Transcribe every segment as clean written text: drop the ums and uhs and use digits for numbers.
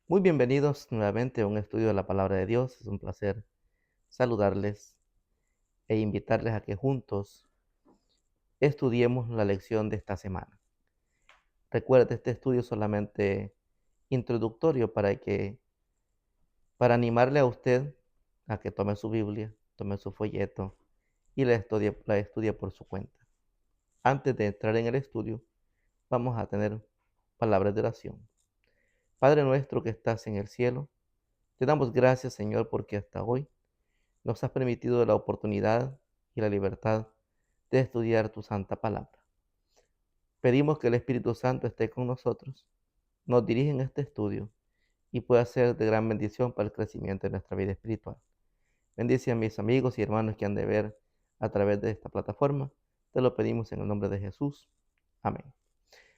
Muy bienvenidos nuevamente a un estudio de la palabra de Dios. Es un placer saludarles e invitarles a que juntos estudiemos la lección de esta semana. Recuerde, este estudio es solamente introductorio para animarle a usted a que tome su Biblia, tome su folleto y la estudie por su cuenta. Antes de entrar en el estudio, vamos a tener palabras de oración. Padre nuestro que estás en el cielo, te damos gracias, Señor, porque hasta hoy nos has permitido la oportunidad y la libertad de estudiar tu santa palabra. Pedimos que el Espíritu Santo esté con nosotros, nos dirija en este estudio y pueda ser de gran bendición para el crecimiento de nuestra vida espiritual. Bendice a mis amigos y hermanos que han de ver a través de esta plataforma. Te lo pedimos en el nombre de Jesús. Amén.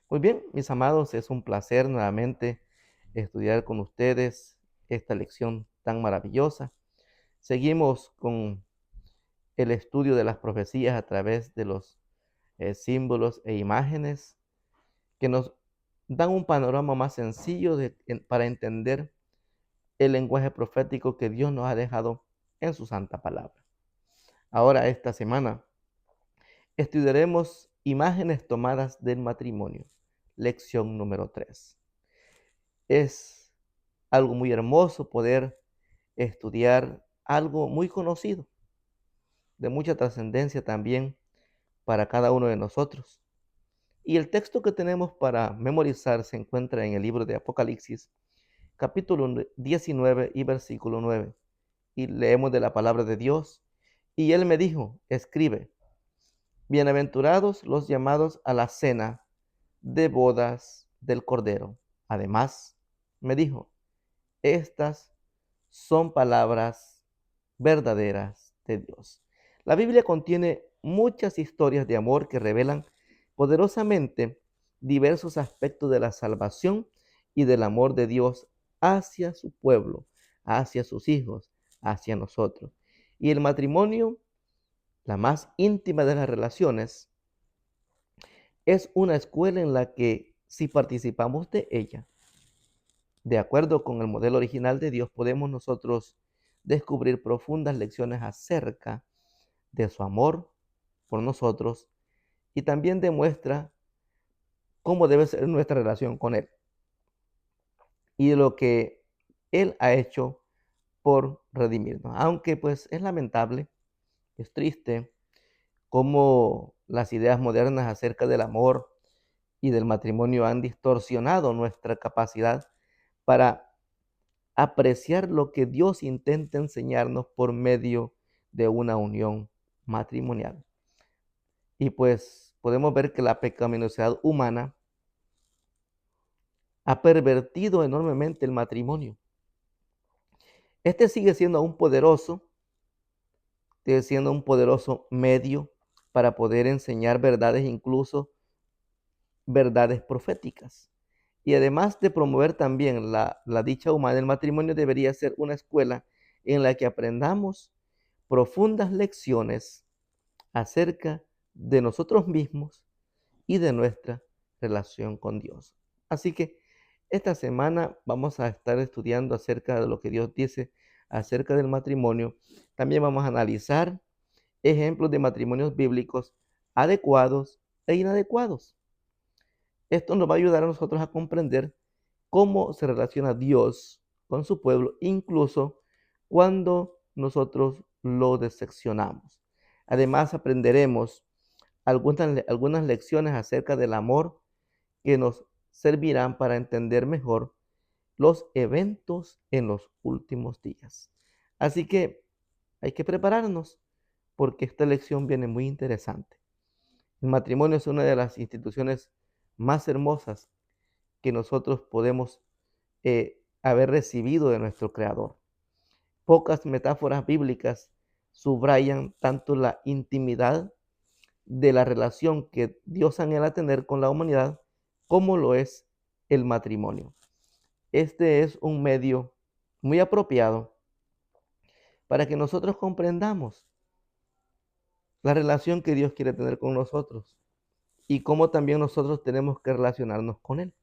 Muy bien, mis amados, es un placer nuevamente estudiar con ustedes esta lección tan maravillosa. Seguimos con el estudio de las profecías a través de los símbolos e imágenes que nos dan un panorama más sencillo para entender el lenguaje profético que Dios nos ha dejado en su santa palabra. Ahora, esta semana, estudiaremos imágenes tomadas del matrimonio, lección número 3. Es algo muy hermoso poder estudiar algo muy conocido, de mucha trascendencia también para cada uno de nosotros. Y el texto que tenemos para memorizar se encuentra en el libro de Apocalipsis, capítulo 19 y versículo 9. Y leemos de la palabra de Dios. Y él me dijo, escribe, bienaventurados los llamados a la cena de bodas del Cordero. Además, me dijo, estas son palabras verdaderas de Dios. La Biblia contiene muchas historias de amor que revelan poderosamente diversos aspectos de la salvación y del amor de Dios hacia su pueblo, hacia sus hijos, hacia nosotros. Y el matrimonio, la más íntima de las relaciones, es una escuela en la que si participamos de ella, de acuerdo con el modelo original de Dios, podemos nosotros descubrir profundas lecciones acerca de su amor por nosotros y también demuestra cómo debe ser nuestra relación con Él y de lo que Él ha hecho por redimirnos. Aunque pues es lamentable, es triste cómo las ideas modernas acerca del amor y del matrimonio han distorsionado nuestra capacidad para apreciar lo que Dios intenta enseñarnos por medio de una unión matrimonial. Y pues podemos ver que la pecaminosidad humana ha pervertido enormemente el matrimonio. Este sigue siendo un poderoso medio para poder enseñar verdades, incluso verdades proféticas. Y además de promover también la dicha humana, el matrimonio debería ser una escuela en la que aprendamos profundas lecciones acerca de nosotros mismos y de nuestra relación con Dios. Así que esta semana vamos a estar estudiando acerca de lo que Dios dice acerca del matrimonio. También vamos a analizar ejemplos de matrimonios bíblicos adecuados e inadecuados. Esto nos va a ayudar a nosotros a comprender cómo se relaciona Dios con su pueblo, incluso cuando nosotros lo decepcionamos. Además, aprenderemos algunas lecciones acerca del amor que nos servirán para entender mejor los eventos en los últimos días. Así que hay que prepararnos porque esta lección viene muy interesante. El matrimonio es una de las instituciones más hermosas que nosotros podemos haber recibido de nuestro Creador. Pocas metáforas bíblicas subrayan tanto la intimidad de la relación que Dios anhela tener con la humanidad como lo es el matrimonio. Este es un medio muy apropiado para que nosotros comprendamos la relación que Dios quiere tener con nosotros y cómo también nosotros tenemos que relacionarnos con Él.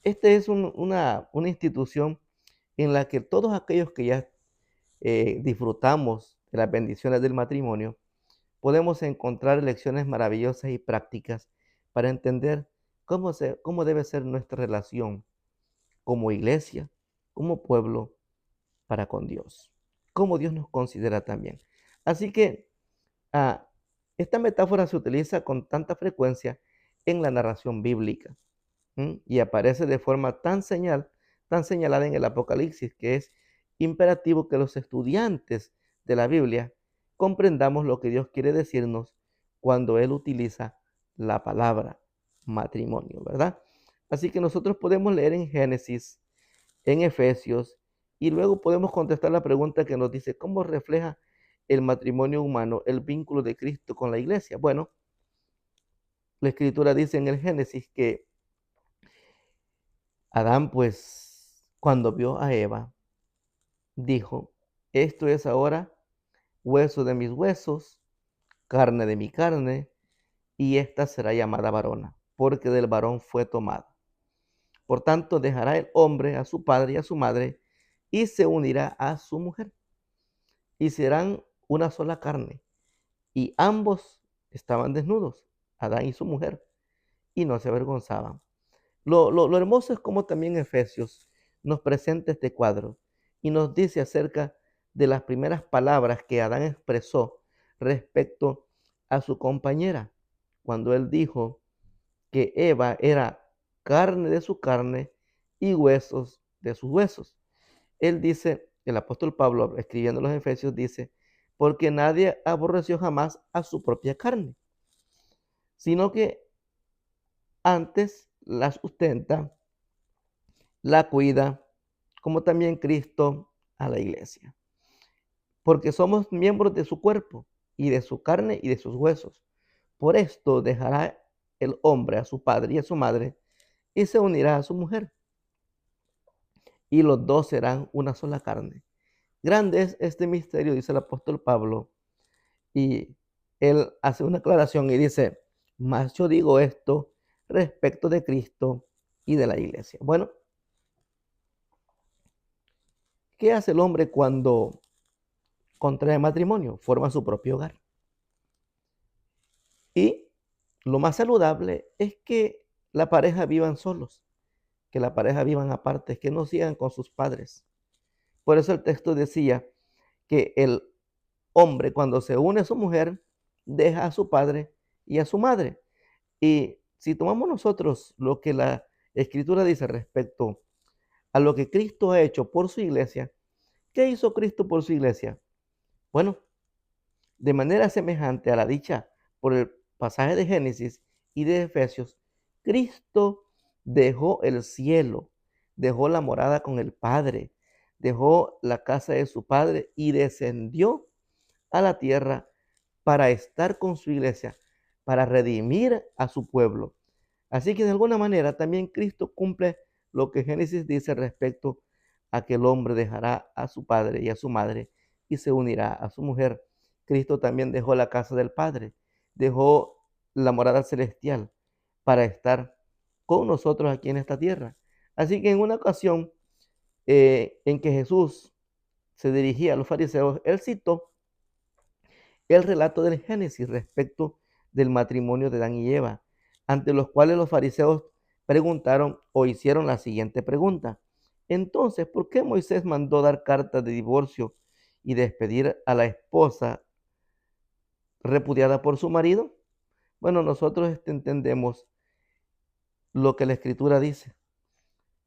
Esta es una institución en la que todos aquellos que ya disfrutamos de las bendiciones del matrimonio, podemos encontrar lecciones maravillosas y prácticas para entender cómo debe ser nuestra relación como iglesia, como pueblo para con Dios, cómo Dios nos considera también. Así que ah, esta metáfora se utiliza con tanta frecuencia en la narración bíblica. Y aparece de forma tan señalada en el Apocalipsis, que es imperativo que los estudiantes de la Biblia comprendamos lo que Dios quiere decirnos cuando Él utiliza la palabra matrimonio, ¿verdad? Así que nosotros podemos leer en Génesis, en Efesios, y luego podemos contestar la pregunta que nos dice, ¿cómo refleja el matrimonio humano el vínculo de Cristo con la iglesia? Bueno, la Escritura dice en el Génesis que Adán, pues, cuando vio a Eva, dijo, esto es ahora hueso de mis huesos, carne de mi carne, y esta será llamada varona, porque del varón fue tomada. Por tanto, dejará el hombre a su padre y a su madre, y se unirá a su mujer, y serán una sola carne. Y ambos estaban desnudos, Adán y su mujer, y no se avergonzaban. Lo hermoso es como también Efesios nos presenta este cuadro y nos dice acerca de las primeras palabras que Adán expresó respecto a su compañera, cuando él dijo que Eva era carne de su carne y huesos de sus huesos. Él dice, el apóstol Pablo, escribiendo los Efesios, dice, porque nadie aborreció jamás a su propia carne, sino que antes la sustenta, la cuida, como también Cristo a la iglesia. Porque somos miembros de su cuerpo y de su carne y de sus huesos. Por esto dejará el hombre a su padre y a su madre y se unirá a su mujer. Y los dos serán una sola carne. Grande es este misterio, dice el apóstol Pablo. Y él hace una aclaración y dice, mas yo digo esto respecto de Cristo y de la iglesia. Bueno, ¿qué hace el hombre cuando contrae matrimonio? Forma su propio hogar. Y lo más saludable es que la pareja vivan solos, que la pareja vivan aparte, que no sigan con sus padres. Por eso el texto decía que el hombre cuando se une a su mujer deja a su padre y a su madre. Y si tomamos nosotros lo que la escritura dice respecto a lo que Cristo ha hecho por su iglesia, ¿qué hizo Cristo por su iglesia? Bueno, de manera semejante a la dicha por el pasaje de Génesis y de Efesios, Cristo dejó el cielo, dejó la morada con el Padre, dejó la casa de su Padre y descendió a la tierra para estar con su iglesia, para redimir a su pueblo. Así que de alguna manera también Cristo cumple lo que Génesis dice respecto a que el hombre dejará a su padre y a su madre y se unirá a su mujer. Cristo también dejó la casa del Padre, dejó la morada celestial para estar con nosotros aquí en esta tierra. Así que en una ocasión en que Jesús se dirigía a los fariseos, él citó el relato del Génesis respecto del matrimonio de Adán y Eva, ante los cuales los fariseos preguntaron o hicieron la siguiente pregunta. Entonces, ¿por qué Moisés mandó dar carta de divorcio y despedir a la esposa repudiada por su marido? Bueno, nosotros entendemos lo que la escritura dice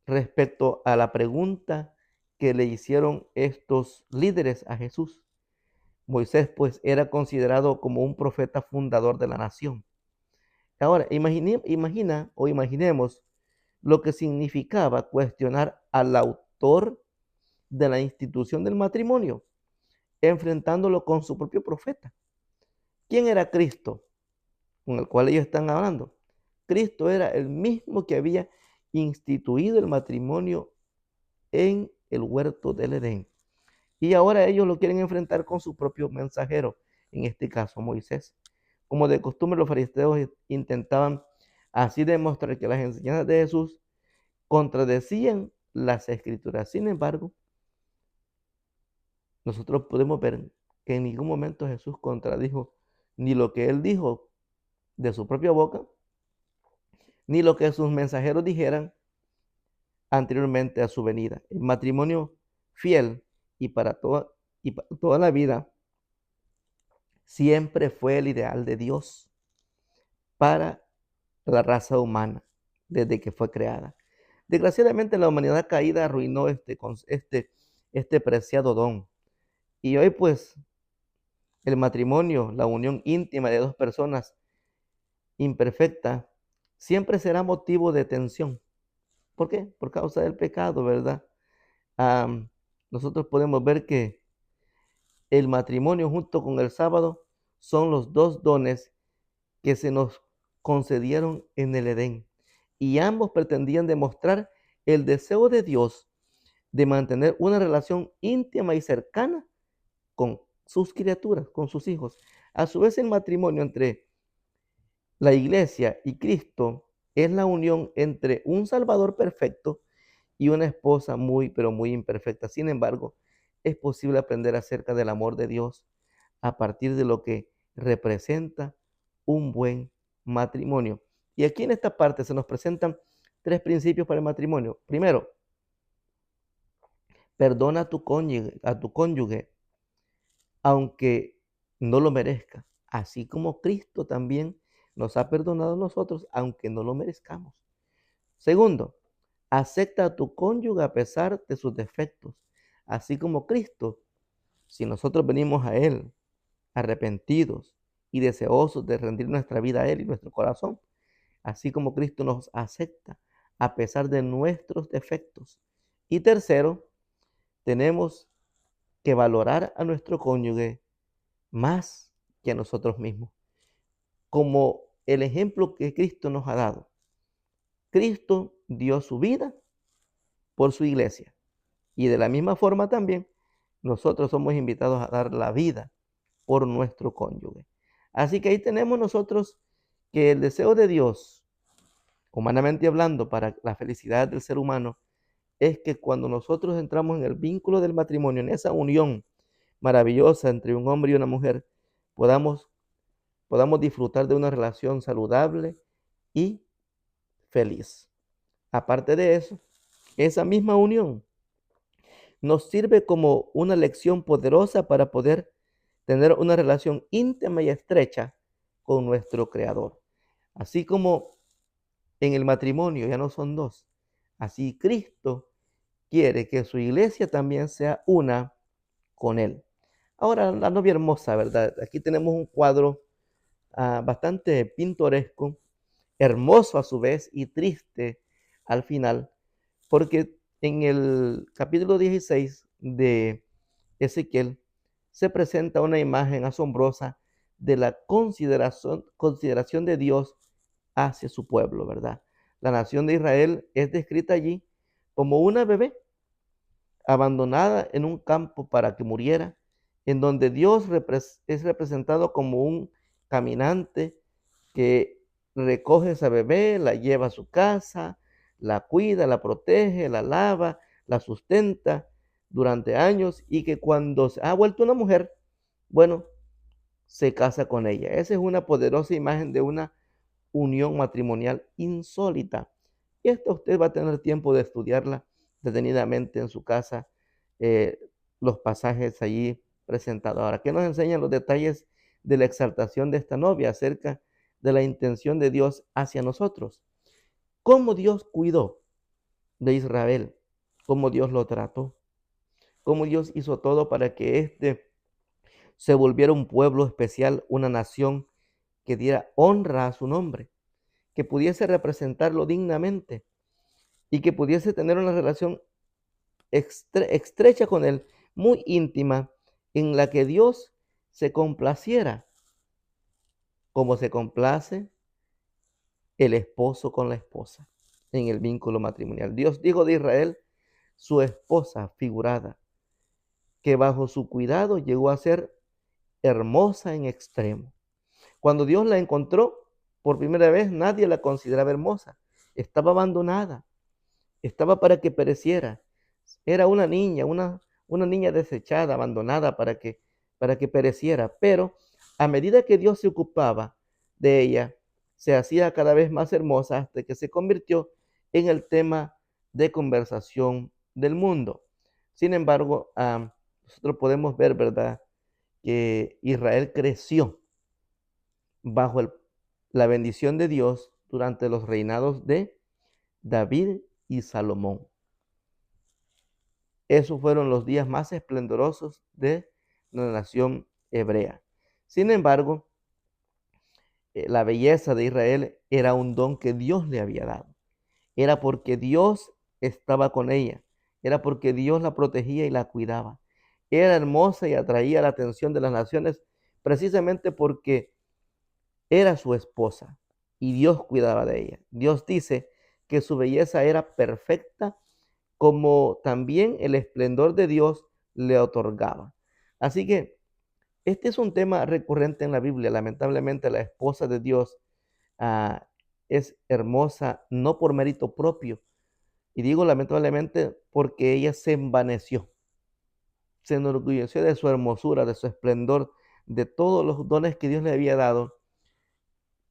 respecto a la pregunta que le hicieron estos líderes a Jesús. Moisés pues era considerado como un profeta fundador de la nación. Ahora, imagina o imaginemos lo que significaba cuestionar al autor de la institución del matrimonio, enfrentándolo con su propio profeta. ¿Quién era Cristo con el cual ellos están hablando? Cristo era el mismo que había instituido el matrimonio en el huerto del Edén. Y ahora ellos lo quieren enfrentar con su propio mensajero, en este caso Moisés. Como de costumbre, los fariseos intentaban así demostrar que las enseñanzas de Jesús contradecían las Escrituras. Sin embargo, nosotros podemos ver que en ningún momento Jesús contradijo ni lo que él dijo de su propia boca, ni lo que sus mensajeros dijeran anteriormente a su venida. El matrimonio fiel y para toda la vida siempre fue el ideal de Dios para la raza humana desde que fue creada. Desgraciadamente la humanidad caída arruinó este preciado don. Y hoy pues el matrimonio, la unión íntima de dos personas imperfecta, siempre será motivo de tensión. ¿Por qué? Por causa del pecado, ¿verdad? Nosotros podemos ver que el matrimonio junto con el sábado son los dos dones que se nos concedieron en el Edén. Y ambos pretendían demostrar el deseo de Dios de mantener una relación íntima y cercana con sus criaturas, con sus hijos. A su vez, el matrimonio entre la iglesia y Cristo es la unión entre un Salvador perfecto y una esposa muy, pero muy imperfecta. Sin embargo, es posible aprender acerca del amor de Dios a partir de lo que representa un buen matrimonio. Y aquí en esta parte se nos presentan tres principios para el matrimonio. Primero, perdona a tu cónyuge, aunque no lo merezca, así como Cristo también nos ha perdonado a nosotros, aunque no lo merezcamos. Segundo, acepta a tu cónyuge a pesar de sus defectos, así como Cristo, si nosotros venimos a Él arrepentidos y deseosos de rendir nuestra vida a Él y nuestro corazón, así como Cristo nos acepta a pesar de nuestros defectos. Y tercero, tenemos que valorar a nuestro cónyuge más que a nosotros mismos, como el ejemplo que Cristo nos ha dado. Cristo dio su vida por su iglesia y de la misma forma también nosotros somos invitados a dar la vida por nuestro cónyuge. Así que ahí tenemos nosotros que el deseo de Dios, humanamente hablando, para la felicidad del ser humano, es que cuando nosotros entramos en el vínculo del matrimonio, en esa unión maravillosa entre un hombre y una mujer, podamos disfrutar de una relación saludable y feliz. Aparte de eso, esa misma unión nos sirve como una lección poderosa para poder tener una relación íntima y estrecha con nuestro Creador. Así como en el matrimonio ya no son dos, así Cristo quiere que su iglesia también sea una con Él. Ahora, la novia hermosa, ¿verdad? Aquí tenemos un cuadro bastante pintoresco, hermoso a su vez y triste al final, porque en el capítulo 16 de Ezequiel se presenta una imagen asombrosa de la consideración de Dios hacia su pueblo, ¿verdad? La nación de Israel es descrita allí como una bebé abandonada en un campo para que muriera, en donde Dios es representado como un caminante que recoge a esa bebé, la lleva a su casa, la cuida, la protege, la lava, la sustenta durante años y que cuando se ha vuelto una mujer, bueno, se casa con ella. Esa es una poderosa imagen de una unión matrimonial insólita. Y esto usted va a tener tiempo de estudiarla detenidamente en su casa, eh, los pasajes allí presentados. Ahora, ¿qué nos enseñan los detalles de la exaltación de esta novia acerca de la intención de Dios hacia nosotros? ¿Cómo Dios cuidó de Israel? ¿Cómo Dios lo trató? ¿Cómo Dios hizo todo para que éste se volviera un pueblo especial, una nación que diera honra a su nombre, que pudiese representarlo dignamente y que pudiese tener una relación estrecha con Él, muy íntima, en la que Dios se complaciera, como se complace el esposo con la esposa en el vínculo matrimonial. Dios dijo de Israel, su esposa figurada, que bajo su cuidado llegó a ser hermosa en extremo. Cuando Dios la encontró por primera vez, nadie la consideraba hermosa. Estaba abandonada, estaba para que pereciera. Era una niña desechada, abandonada para que pereciera. Pero a medida que Dios se ocupaba de ella, se hacía cada vez más hermosa hasta que se convirtió en el tema de conversación del mundo. Sin embargo, nosotros podemos ver, ¿verdad?, que Israel creció bajo la bendición de Dios durante los reinados de David y Salomón. Esos fueron los días más esplendorosos de la nación hebrea. Sin embargo, la belleza de Israel era un don que Dios le había dado. Era porque Dios estaba con ella. Era porque Dios la protegía y la cuidaba. Era hermosa y atraía la atención de las naciones precisamente porque era su esposa y Dios cuidaba de ella. Dios dice que su belleza era perfecta, como también el esplendor de Dios le otorgaba. Así que este es un tema recurrente en la Biblia. Lamentablemente, la esposa de Dios es hermosa no por mérito propio. Y digo lamentablemente porque ella se envaneció, se enorgulleció de su hermosura, de su esplendor, de todos los dones que Dios le había dado.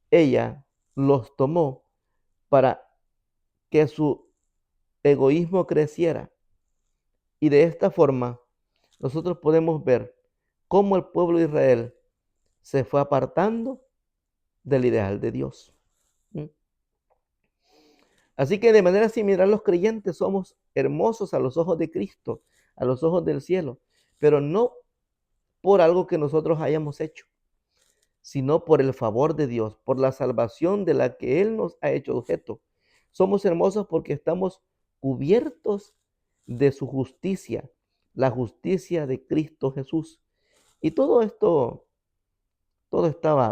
Ella los tomó para que su egoísmo creciera. Y de esta forma, nosotros podemos ver cómo el pueblo de Israel se fue apartando del ideal de Dios. ¿Mm? Así que de manera similar los creyentes somos hermosos a los ojos de Cristo, a los ojos del cielo, pero no por algo que nosotros hayamos hecho, sino por el favor de Dios, por la salvación de la que Él nos ha hecho objeto. Somos hermosos porque estamos cubiertos de su justicia, la justicia de Cristo Jesús. Y todo estaba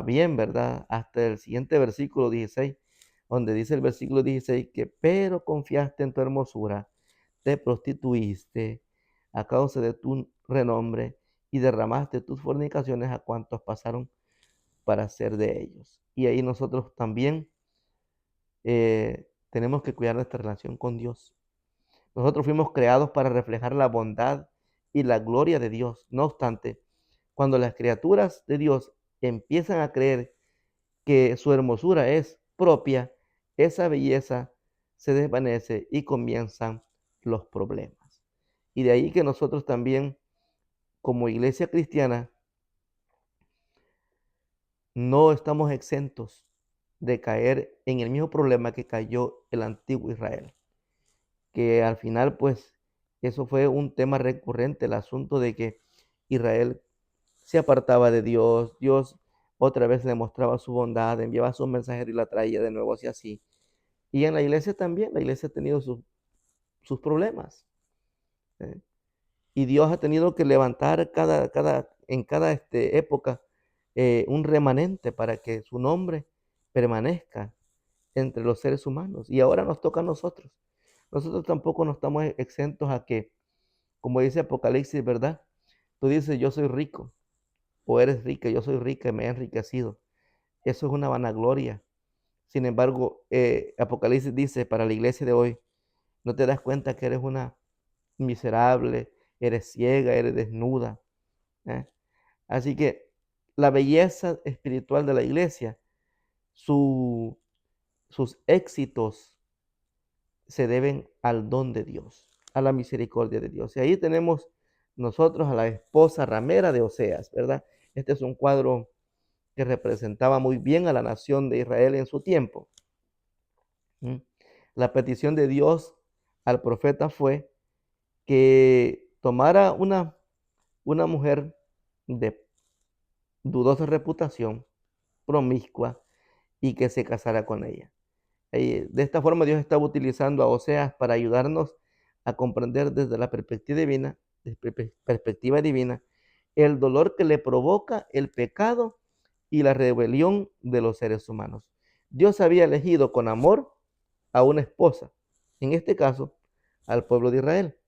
bien, ¿verdad? Hasta el siguiente versículo 16, donde dice el versículo 16 que, pero confiaste en tu hermosura, te prostituiste a causa de tu renombre y derramaste tus fornicaciones a cuantos pasaron para ser de ellos. Y ahí nosotros también tenemos que cuidar nuestra relación con Dios. Nosotros fuimos creados para reflejar la bondad y la gloria de Dios. No obstante, cuando las criaturas de Dios empiezan a creer que su hermosura es propia, esa belleza se desvanece y comienzan los problemas. Y de ahí que nosotros también, como iglesia cristiana, no estamos exentos de caer en el mismo problema que cayó el antiguo Israel, que al final pues eso fue un tema recurrente, el asunto de que Israel se apartaba de Dios, Dios otra vez le mostraba su bondad, enviaba a su mensajero y la traía de nuevo hacia sí. Y en la iglesia también, la iglesia ha tenido sus problemas. ¿Eh? Y Dios ha tenido que levantar en cada época un remanente para que su nombre permanezca entre los seres humanos. Y ahora nos toca a nosotros. Nosotros tampoco no estamos exentos a que, como dice Apocalipsis, ¿verdad? Tú dices, yo soy rico, o eres rica, yo soy rica y me he enriquecido. Eso es una vanagloria. Sin embargo, Apocalipsis dice para la iglesia de hoy, no te das cuenta que eres una miserable, eres ciega, eres desnuda. ¿Eh? Así que la belleza espiritual de la iglesia, sus éxitos se deben al don de Dios, a la misericordia de Dios. Y ahí tenemos nosotros a la esposa ramera de Oseas, ¿verdad? Este es un cuadro que representaba muy bien a la nación de Israel en su tiempo. ¿Mm? La petición de Dios al profeta fue que tomara una mujer de dudosa reputación, promiscua, y que se casara con ella. De esta forma Dios estaba utilizando a Oseas para ayudarnos a comprender desde la perspectiva divina el dolor que le provoca el pecado y la rebelión de los seres humanos. Dios había elegido con amor a una esposa, en este caso al pueblo de Israel,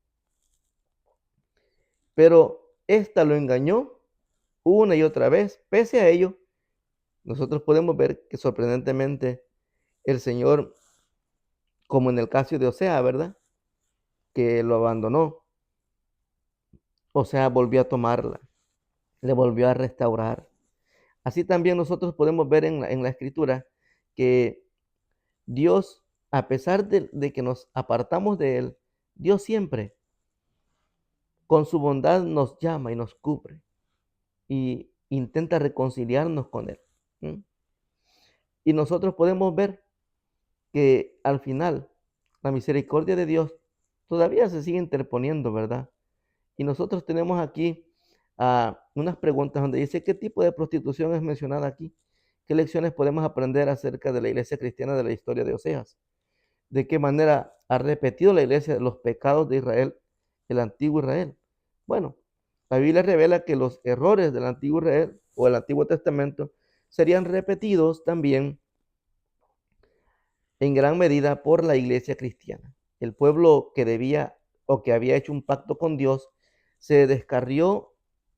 pero ésta lo engañó una y otra vez. Pese a ello, nosotros podemos ver que sorprendentemente el Señor, como en el caso de Osea, ¿verdad? que lo abandonó, o sea, volvió a tomarla, le volvió a restaurar. Así también nosotros podemos ver en la Escritura que Dios, a pesar de que nos apartamos de Él, Dios siempre con su bondad nos llama y nos cubre y intenta reconciliarnos con Él. ¿Mm? Y nosotros podemos ver que al final la misericordia de Dios todavía se sigue interponiendo, ¿verdad? Y nosotros tenemos aquí unas preguntas donde dice, ¿qué tipo de prostitución es mencionada aquí? ¿Qué lecciones podemos aprender acerca de la iglesia cristiana de la historia de Oseas? ¿De qué manera ha repetido la iglesia los pecados de Israel, el antiguo Israel? Bueno, la Biblia revela que los errores del antiguo Israel o el Antiguo Testamento serían repetidos también en gran medida por la iglesia cristiana. El pueblo que debía o que había hecho un pacto con Dios se descarrió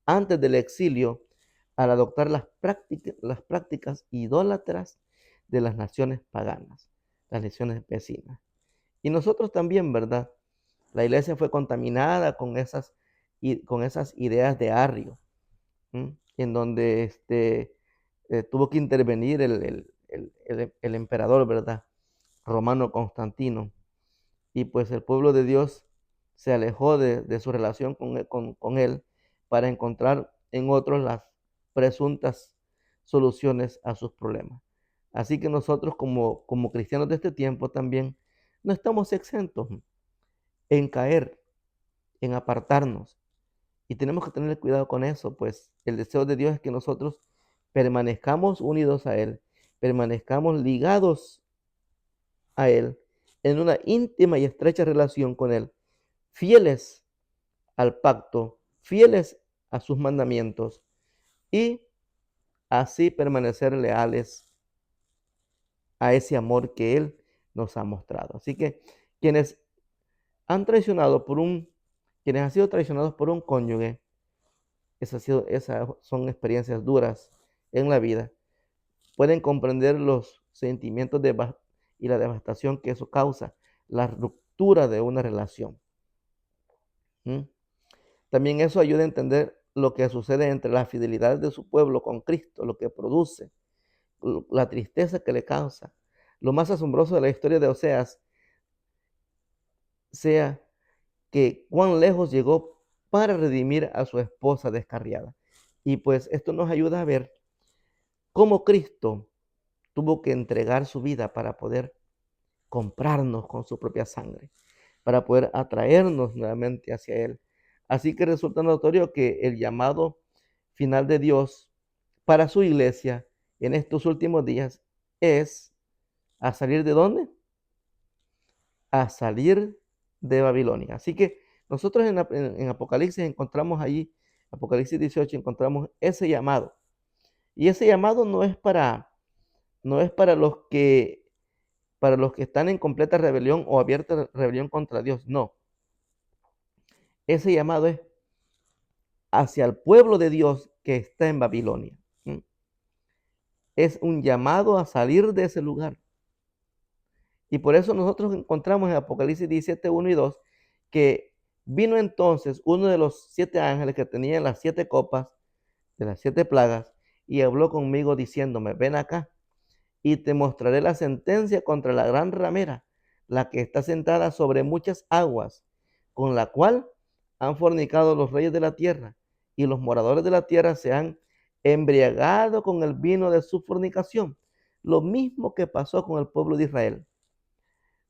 antes del exilio al adoptar las prácticas idólatras de las naciones paganas, las naciones vecinas. Y nosotros también, ¿verdad? La iglesia fue contaminada con esas ideas de Arrio, ¿m? En donde tuvo que intervenir el emperador, ¿verdad? Romano Constantino. Y pues el pueblo de Dios se alejó de su relación con él para encontrar en otros las presuntas soluciones a sus problemas. Así que nosotros como cristianos de este tiempo también no estamos exentos en caer, en apartarnos. Y tenemos que tener cuidado con eso, pues el deseo de Dios es que nosotros permanezcamos unidos a Él, permanezcamos ligados a Él, en una íntima y estrecha relación con Él, fieles al pacto, fieles a sus mandamientos y así permanecer leales a ese amor que Él nos ha mostrado. Así que quienes han traicionado quienes han sido traicionados por un cónyuge, esas son experiencias duras en la vida, pueden comprender los sentimientos y la devastación que eso causa, la ruptura de una relación. ¿Mm? También eso ayuda a entender lo que sucede entre la fidelidad de su pueblo con Cristo, lo que produce, la tristeza que le causa. Lo más asombroso de la historia de Oseas sea que cuán lejos llegó para redimir a su esposa descarriada. Y pues esto nos ayuda a ver cómo Cristo tuvo que entregar su vida para poder comprarnos con su propia sangre, para poder atraernos nuevamente hacia Él. Así que resulta notorio que el llamado final de Dios para su iglesia en estos últimos días es a salir de ¿dónde? A salir de Babilonia. Así que nosotros en Apocalipsis encontramos allí, Apocalipsis 18, encontramos ese llamado. Y ese llamado no es para los que están en completa rebelión o abierta rebelión contra Dios. No, ese llamado es hacia el pueblo de Dios que está en Babilonia. ¿Mm? Es un llamado a salir de ese lugar. Y por eso nosotros encontramos en Apocalipsis 17, 1 y 2, que vino entonces uno de los 7 ángeles que tenían las 7 copas de las 7 plagas y habló conmigo diciéndome, ven acá y te mostraré la sentencia contra la gran ramera, la que está sentada sobre muchas aguas, con la cual han fornicado los reyes de la tierra, y los moradores de la tierra se han embriagado con el vino de su fornicación. Lo mismo que pasó con el pueblo de Israel.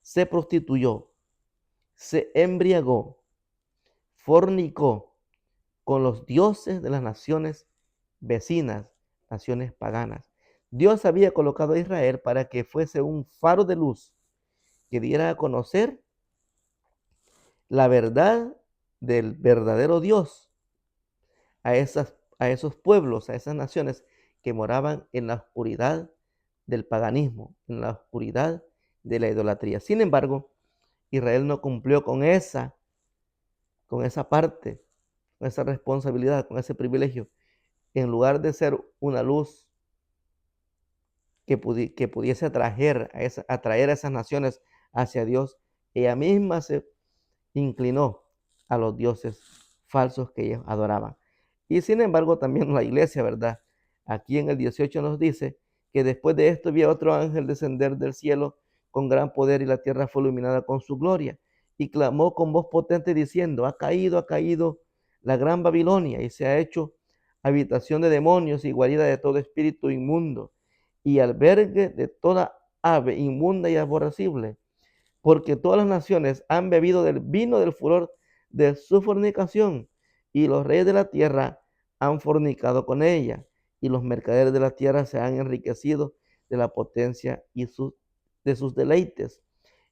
Se prostituyó, se embriagó, fornicó con los dioses de las naciones vecinas, naciones paganas. Dios había colocado a Israel para que fuese un faro de luz que diera a conocer la verdad del verdadero Dios a esos pueblos, a esas naciones que moraban en la oscuridad del paganismo, en la oscuridad de la idolatría. Sin embargo, Israel no cumplió con esa parte, con esa responsabilidad, con ese privilegio. En lugar de ser una luz que pudiese atraer a esas naciones hacia Dios, ella misma se inclinó a los dioses falsos que ellos adoraban. Y sin embargo, también la iglesia, ¿verdad? Aquí en el 18 nos dice que después de esto vi a otro ángel descender del cielo con gran poder y la tierra fue iluminada con su gloria. Y clamó con voz potente diciendo, ha caído la gran Babilonia y se ha hecho habitación de demonios y guarida de todo espíritu inmundo y albergue de toda ave inmunda y aborrecible, porque todas las naciones han bebido del vino del furor de su fornicación, y los reyes de la tierra han fornicado con ella, y los mercaderes de la tierra se han enriquecido de la potencia de sus deleites.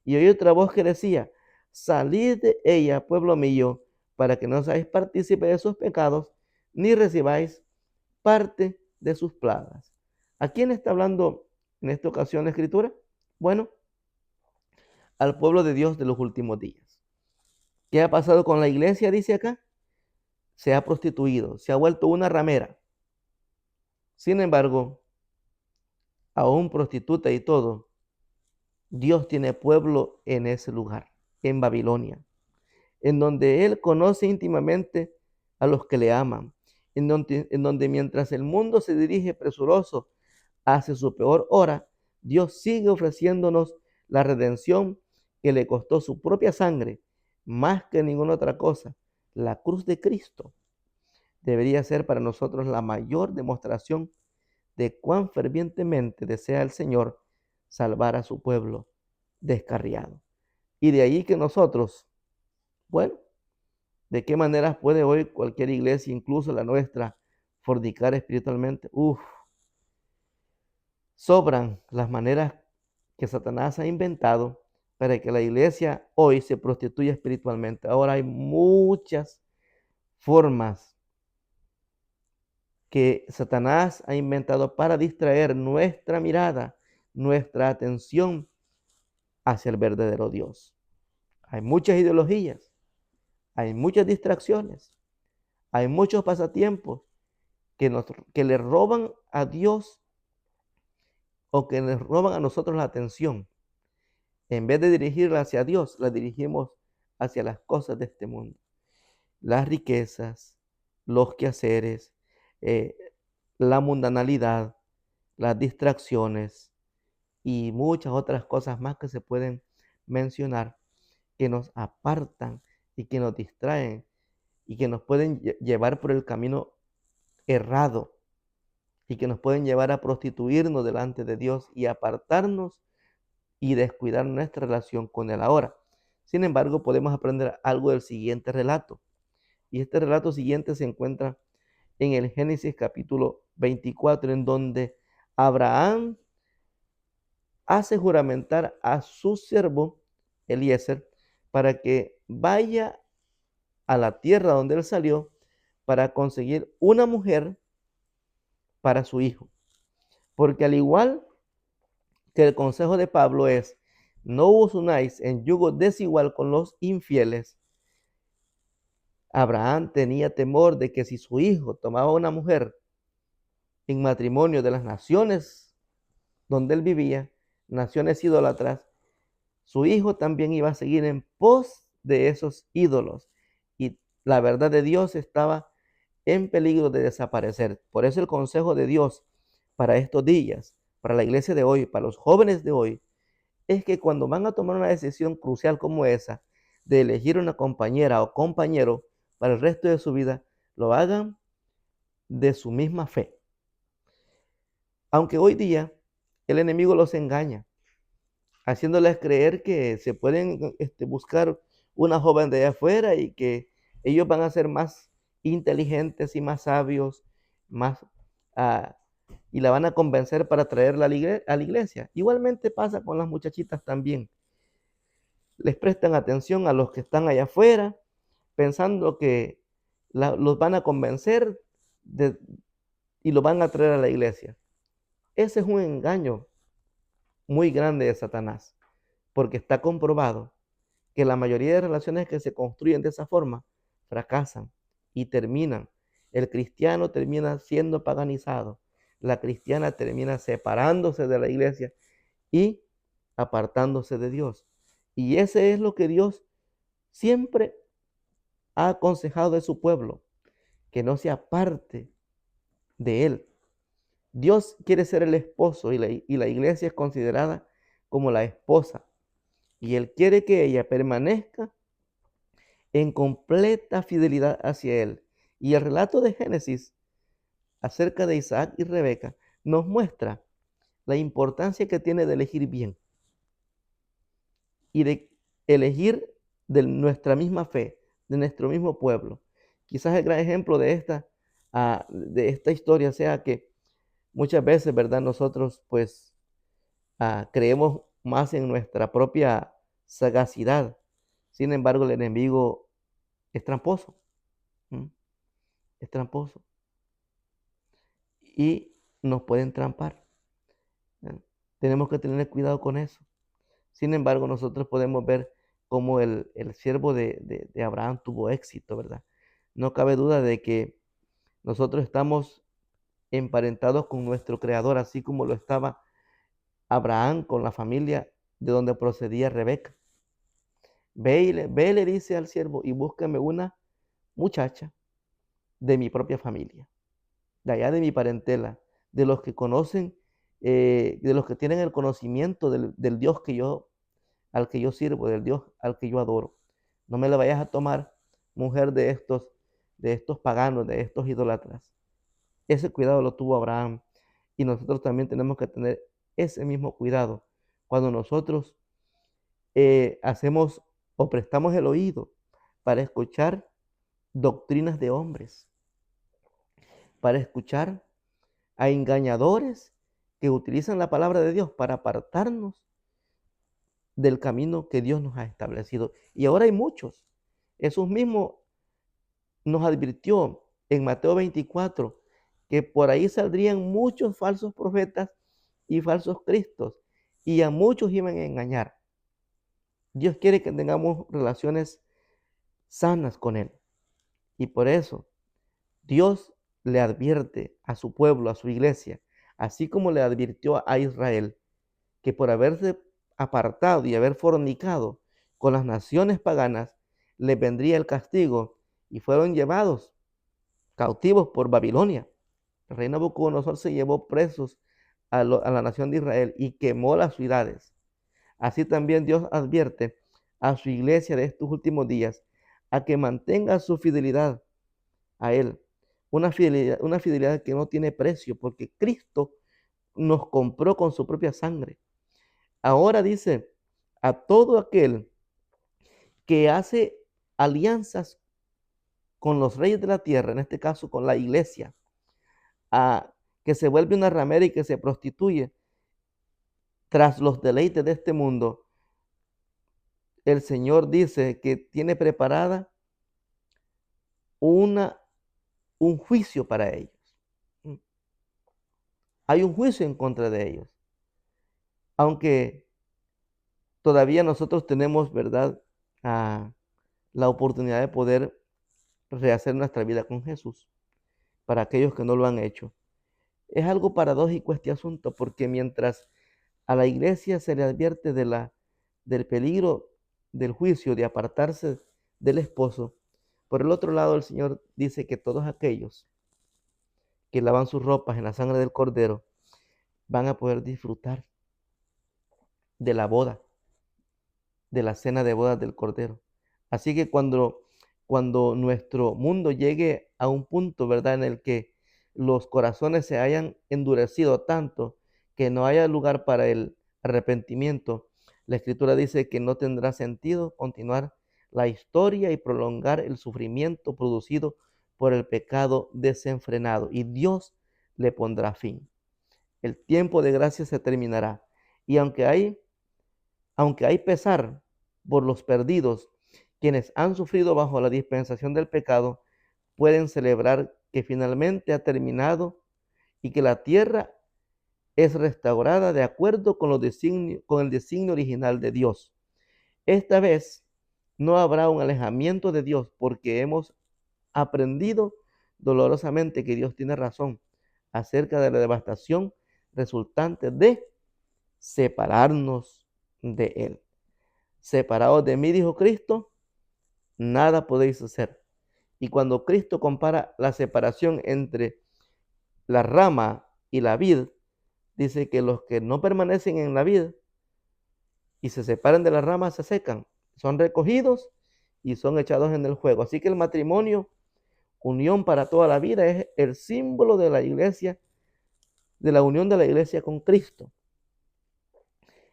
Y oí otra voz que decía, salid de ella, pueblo mío, para que no seáis partícipes de sus pecados, ni recibáis parte de sus plagas. ¿A quién está hablando en esta ocasión la Escritura? Bueno, al pueblo de Dios de los últimos días. ¿Qué ha pasado con la iglesia? Dice acá. Se ha prostituido, se ha vuelto una ramera. Sin embargo, aún prostituta y todo, Dios tiene pueblo en ese lugar, en Babilonia, en donde Él conoce íntimamente a los que le aman, en donde mientras el mundo se dirige presuroso hacia su peor hora, Dios sigue ofreciéndonos la redención que le costó su propia sangre, más que ninguna otra cosa. La cruz de Cristo debería ser para nosotros la mayor demostración de cuán fervientemente desea el Señor salvar a su pueblo descarriado. Y de ahí que nosotros, bueno, ¿de qué maneras puede hoy cualquier iglesia, incluso la nuestra, fornicar espiritualmente? Sobran las maneras que Satanás ha inventado para que la iglesia hoy se prostituya espiritualmente. Ahora hay muchas formas que Satanás ha inventado para distraer nuestra mirada, nuestra atención hacia el verdadero Dios. Hay muchas ideologías, hay muchas distracciones, hay muchos pasatiempos que le roban a Dios o que le roban a nosotros la atención. En vez de dirigirla hacia Dios, la dirigimos hacia las cosas de este mundo. Las riquezas, los quehaceres, eh, la mundanalidad, las distracciones y muchas otras cosas más que se pueden mencionar que nos apartan y que nos distraen y que nos pueden llevar por el camino errado y que nos pueden llevar a prostituirnos delante de Dios y apartarnos y descuidar nuestra relación con Él ahora. Sin embargo, podemos aprender algo del siguiente relato. Y este relato siguiente se encuentra en el Génesis capítulo 24, en donde Abraham hace juramentar a su siervo Eliezer para que vaya a la tierra donde él salió para conseguir una mujer para su hijo. Porque al igual que el consejo de Pablo es, no os unáis en yugo desigual con los infieles, Abraham tenía temor de que si su hijo tomaba una mujer en matrimonio de las naciones donde él vivía, naciones idólatras, su hijo también iba a seguir en pos de esos ídolos y la verdad de Dios estaba en peligro de desaparecer. Por eso el consejo de Dios para estos días, para la iglesia de hoy, para los jóvenes de hoy, es que cuando van a tomar una decisión crucial como esa, de elegir una compañera o compañero para el resto de su vida, lo hagan de su misma fe. Aunque hoy día el enemigo los engaña, haciéndoles creer que se pueden buscar una joven de allá afuera y que ellos van a ser más inteligentes y más sabios, más y la van a convencer para traerla a la iglesia. Igualmente pasa con las muchachitas también. Les prestan atención a los que están allá afuera, pensando que los van a convencer y los van a traer a la iglesia. Ese es un engaño muy grande de Satanás, porque está comprobado que la mayoría de relaciones que se construyen de esa forma fracasan y terminan. El cristiano termina siendo paganizado, la cristiana termina separándose de la iglesia y apartándose de Dios. Y ese es lo que Dios siempre ha aconsejado de su pueblo que no se aparte de él. Dios quiere ser el esposo y la iglesia es considerada como la esposa. Y Él quiere que ella permanezca en completa fidelidad hacia Él. Y el relato de Génesis acerca de Isaac y Rebeca nos muestra la importancia que tiene de elegir bien y de elegir de nuestra misma fe, de nuestro mismo pueblo. Quizás el gran ejemplo de esta historia sea que muchas veces, ¿verdad? Nosotros pues creemos más en nuestra propia sagacidad. Sin embargo, el enemigo es tramposo. ¿Mm? Es tramposo. Y nos pueden trampar. ¿Eh? Tenemos que tener cuidado con eso. Sin embargo, nosotros podemos ver cómo el siervo de Abraham tuvo éxito, ¿verdad? No cabe duda de que nosotros estamos emparentados con nuestro Creador, así como lo estaba Abraham con la familia de donde procedía Rebeca. Ve, le dice al siervo, y búscame una muchacha de mi propia familia, de allá de mi parentela, de los que conocen, de los que tienen el conocimiento del Dios al que yo sirvo, del Dios al que yo adoro. No me la vayas a tomar mujer de estos paganos, de estos idólatras. Ese cuidado lo tuvo Abraham y nosotros también tenemos que tener ese mismo cuidado cuando nosotros hacemos o prestamos el oído para escuchar doctrinas de hombres, para escuchar a engañadores que utilizan la palabra de Dios para apartarnos del camino que Dios nos ha establecido. Y ahora hay muchos. Jesús mismo nos advirtió en Mateo 24 que por ahí saldrían muchos falsos profetas y falsos cristos y a muchos iban a engañar. Dios quiere que tengamos relaciones sanas con Él. Y por eso Dios le advierte a su pueblo, a su iglesia, así como le advirtió a Israel, que por haberse apartado y haber fornicado con las naciones paganas, les vendría el castigo y fueron llevados cautivos por Babilonia. El rey Nabucodonosor se llevó presos a la nación de Israel y quemó las ciudades. Así también Dios advierte a su iglesia de estos últimos días a que mantenga su fidelidad a Él. Una fidelidad que no tiene precio porque Cristo nos compró con su propia sangre. Ahora dice a todo aquel que hace alianzas con los reyes de la tierra, en este caso con la iglesia, que se vuelve una ramera y que se prostituye tras los deleites de este mundo, el Señor dice que tiene preparada una, un juicio para ellos. Hay un juicio en contra de ellos. Aunque todavía nosotros tenemos, ¿verdad? La oportunidad de poder rehacer nuestra vida con Jesús para aquellos que no lo han hecho. Es algo paradójico este asunto porque mientras a la iglesia se le advierte del peligro del juicio, de apartarse del esposo, por el otro lado el Señor dice que todos aquellos que lavan sus ropas en la sangre del Cordero van a poder disfrutar de la boda, de la cena de bodas del Cordero. Así que cuando nuestro mundo llegue a un punto, ¿verdad?, en el que los corazones se hayan endurecido tanto que no haya lugar para el arrepentimiento, la Escritura dice que no tendrá sentido continuar la historia y prolongar el sufrimiento producido por el pecado desenfrenado, y Dios le pondrá fin. El tiempo de gracia se terminará, y aunque hay pesar por los perdidos, quienes han sufrido bajo la dispensación del pecado, pueden celebrar que finalmente ha terminado y que la tierra es restaurada de acuerdo con el designio original de Dios. Esta vez no habrá un alejamiento de Dios porque hemos aprendido dolorosamente que Dios tiene razón acerca de la devastación resultante de separarnos de Él. Separados de mí, dijo Cristo, nada podéis hacer. Y cuando Cristo compara la separación entre la rama y la vid, dice que los que no permanecen en la vid y se separan de la rama se secan, son recogidos y son echados en el fuego. Así que el matrimonio, unión para toda la vida, es el símbolo de la iglesia, de la unión de la iglesia con Cristo.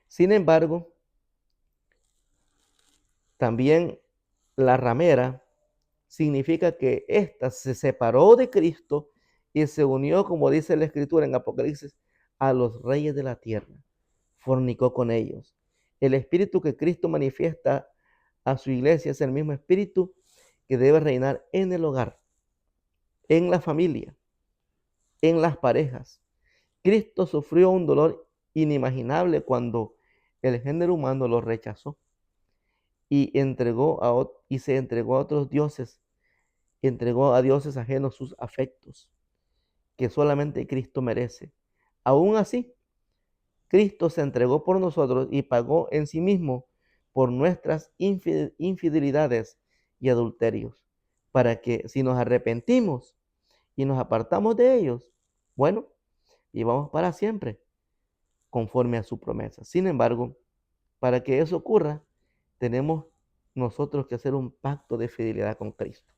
Sin embargo, también la ramera significa que ésta se separó de Cristo y se unió, como dice la Escritura en Apocalipsis, a los reyes de la tierra. Fornicó con ellos. El espíritu que Cristo manifiesta a su iglesia es el mismo espíritu que debe reinar en el hogar, en la familia, en las parejas. Cristo sufrió un dolor inimaginable cuando el género humano lo rechazó y se entregó a otros dioses, entregó a dioses ajenos sus afectos, que solamente Cristo merece. Aún así, Cristo se entregó por nosotros y pagó en sí mismo por nuestras infidelidades y adulterios, para que si nos arrepentimos y nos apartamos de ellos, bueno, vivamos para siempre, conforme a su promesa. Sin embargo, para que eso ocurra, tenemos nosotros que hacer un pacto de fidelidad con Cristo.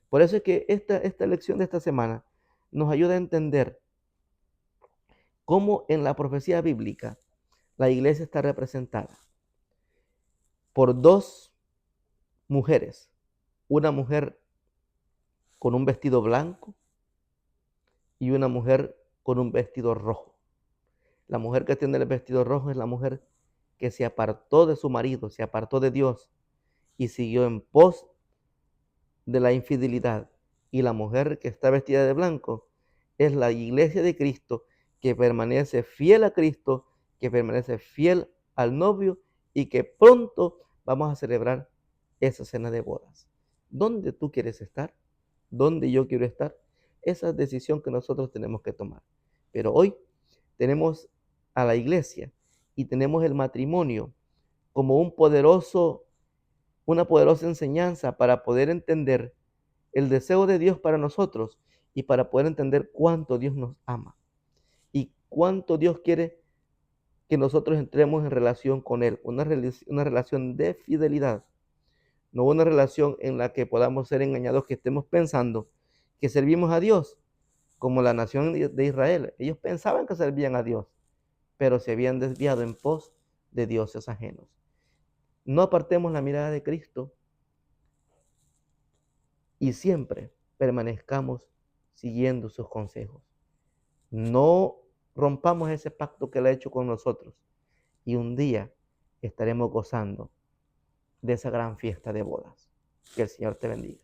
Por eso es que esta lección de esta semana nos ayuda a entender cómo en la profecía bíblica la iglesia está representada por dos mujeres. Una mujer con un vestido blanco y una mujer con un vestido rojo. La mujer que tiene el vestido rojo es la mujer que se apartó de su marido, se apartó de Dios y siguió en pos de la infidelidad. Y la mujer que está vestida de blanco es la iglesia de Cristo, que permanece fiel a Cristo, que permanece fiel al novio y que pronto vamos a celebrar esa cena de bodas. ¿Dónde tú quieres estar? ¿Dónde yo quiero estar? Esa es decisión que nosotros tenemos que tomar. Pero hoy tenemos a la iglesia y tenemos el matrimonio como una poderosa enseñanza para poder entender el deseo de Dios para nosotros y para poder entender cuánto Dios nos ama y cuánto Dios quiere que nosotros entremos en relación con Él, una relación de fidelidad, no una relación en la que podamos ser engañados, que estemos pensando que servimos a Dios como la nación de Israel. Ellos pensaban que servían a Dios, pero se habían desviado en pos de dioses ajenos. No apartemos la mirada de Cristo y siempre permanezcamos siguiendo sus consejos. No rompamos ese pacto que Él ha hecho con nosotros y un día estaremos gozando de esa gran fiesta de bodas. Que el Señor te bendiga.